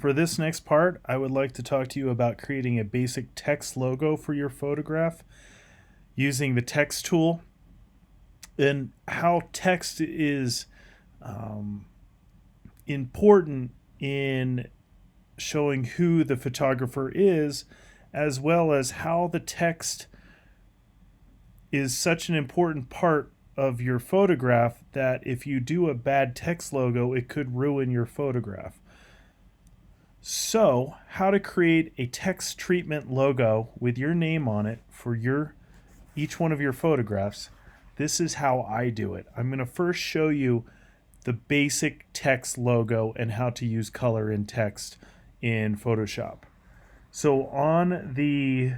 For this next part, I would like to talk to you about creating a basic text logo for your photograph using the text tool, and how text is important in showing who the photographer is, as well as how the text is such an important part of your photograph that if you do a bad text logo, it could ruin your photograph. So, how to create a text treatment logo with your name on it for each one of your photographs. This is how I do it. I'm going to first show you the basic text logo and how to use color in text in Photoshop. So on the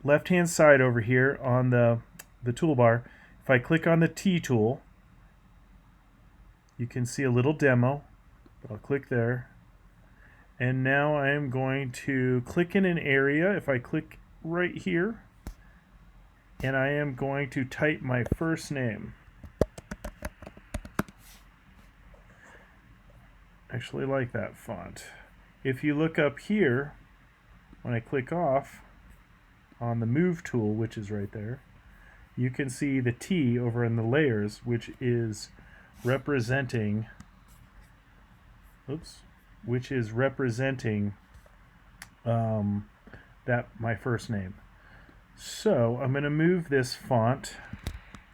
left hand side over here on the toolbar, if I click on the T tool, you can see a little demo. I'll click there. And now I am going to click in an area. If I click right here, and I am going to type my first name. Actually like that font. If you look up here, when I click off on the move tool, which is right there, you can see the T over in the layers, which is representing that my first name. So I'm going to move this font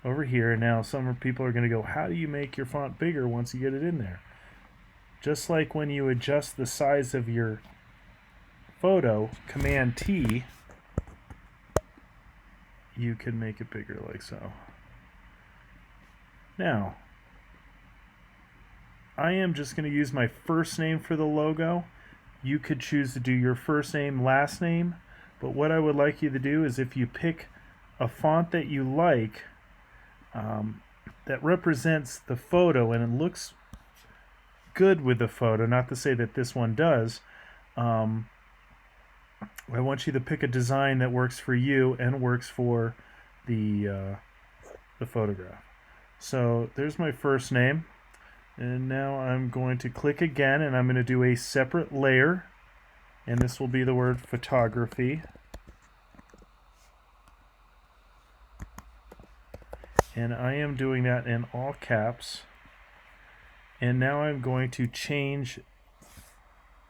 over here. And now some people are going to go, how do you make your font bigger once you get it in there? Just like when you adjust the size of your photo, Command T, you can make it bigger like so. Now, I am just going to use my first name for the logo. You could choose to do your first name, last name, but what I would like you to do is if you pick a font that you like that represents the photo and it looks good with the photo, not to say that this one does, I want you to pick a design that works for you and works for the photograph. So there's my first name, and now I'm going to click again and I'm going to do a separate layer, and this will be the word photography. And I am doing that in all caps. And now I'm going to change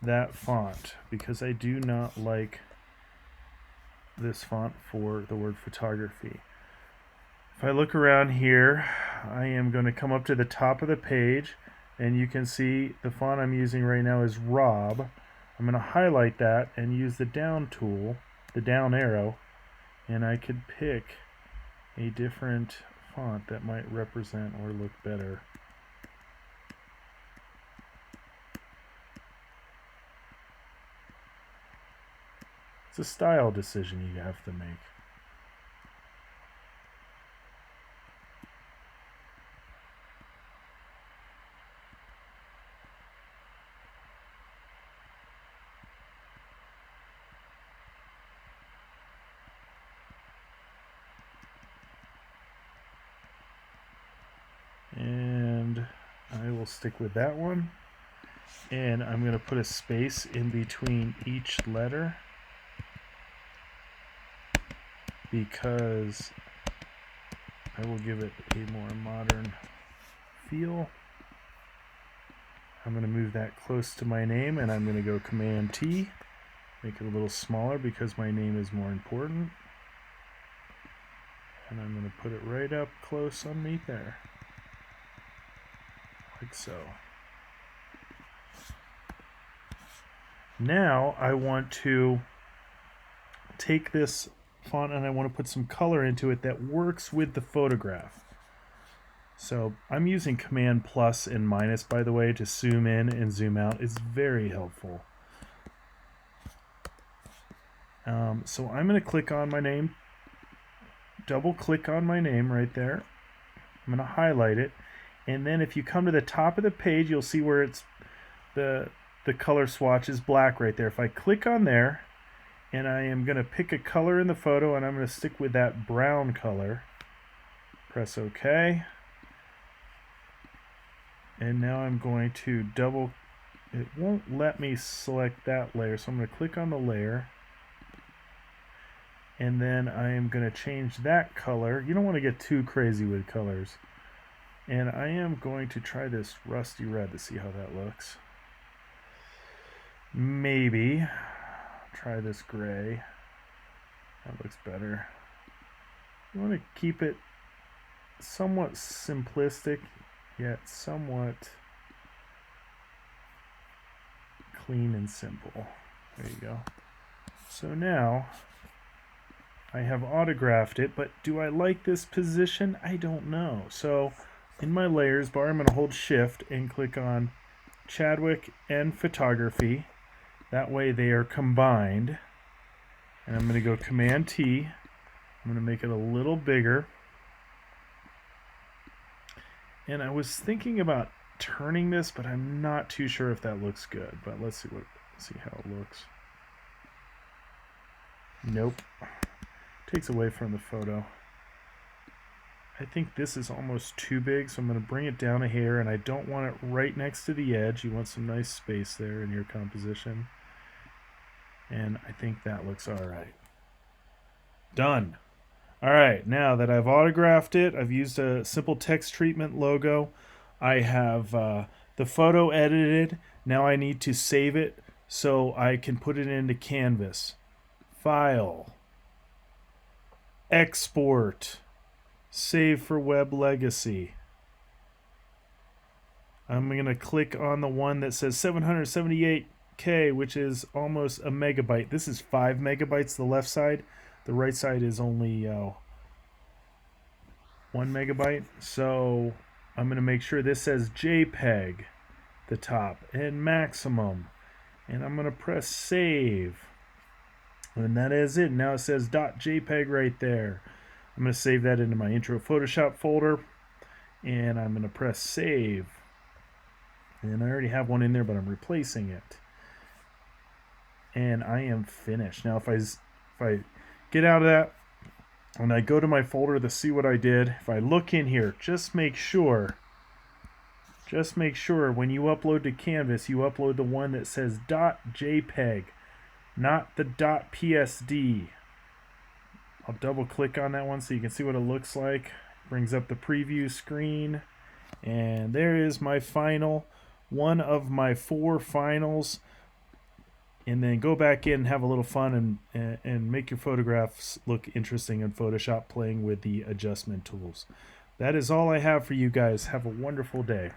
that font because I do not like this font for the word photography. If I look around here, I am going to come up to the top of the page, and you can see the font I'm using right now is Rob. I'm going to highlight that and use the down tool, the down arrow, and I could pick a different font that might represent or look better. It's a style decision you have to make. And I will stick with that one. And I'm going to put a space in between each letter because I will give it a more modern feel. I'm going to move that close to my name, and I'm going to go Command T, make it a little smaller because my name is more important. And I'm going to put it right up close underneath there, like so. Now I want to take this font and I want to put some color into it that works with the photograph. So I'm using Command plus and minus, by the way, to zoom in and zoom out. It's very helpful. So I'm going to click on my name, double click on my name right there. I'm going to highlight it, and then if you come to the top of the page, you'll see where it's the color swatch is black right there. If I click on there, and I am going to pick a color in the photo, and I'm going to stick with that brown color. Press OK. And now I'm going to it won't let me select that layer, so I'm going to click on the layer, and then I am going to change that color. You don't want to get too crazy with colors. And I am going to try this rusty red to see how that looks. Maybe try this gray. That looks better. You want to keep it somewhat simplistic, yet somewhat clean and simple. There you go. So now I have autographed it, but do I like this position? I don't know. So in my layers bar, I'm going to hold shift and click on Chadwick and photography. That way they are combined. And I'm going to go Command T. I'm going to make it a little bigger. And I was thinking about turning this, but I'm not too sure if that looks good. But let's see how it looks. Nope. Takes away from the photo. I think this is almost too big, so I'm going to bring it down a hair, and I don't want it right next to the edge. You want some nice space there in your composition. And I think that looks all right. Done. All right, now that I've autographed it, I've used a simple text treatment logo. I have the photo edited. Now I need to save it so I can put it into Canvas. File. Export. Save for web legacy. I'm going to click on the one that says 778K, which is almost a megabyte. This is 5 megabytes, the left side. The right side is only 1 megabyte. So I'm going to make sure this says JPEG, the top, and maximum. And I'm going to press save. And that is it. Now it says .jpeg right there. I'm going to save that into my intro Photoshop folder. And I'm going to press save. And I already have one in there, but I'm replacing it. And I am finished. Now if I get out of that and I go to my folder to see what I did, if I look in here, just make sure when you upload to Canvas, you upload the one that says .jpeg, not the .psd. I'll double click on that one so you can see what it looks like. Brings up the preview screen, and there is my final, one of my 4 finals. And then go back in and have a little fun and make your photographs look interesting in Photoshop, playing with the adjustment tools. That is all I have for you guys. Have a wonderful day.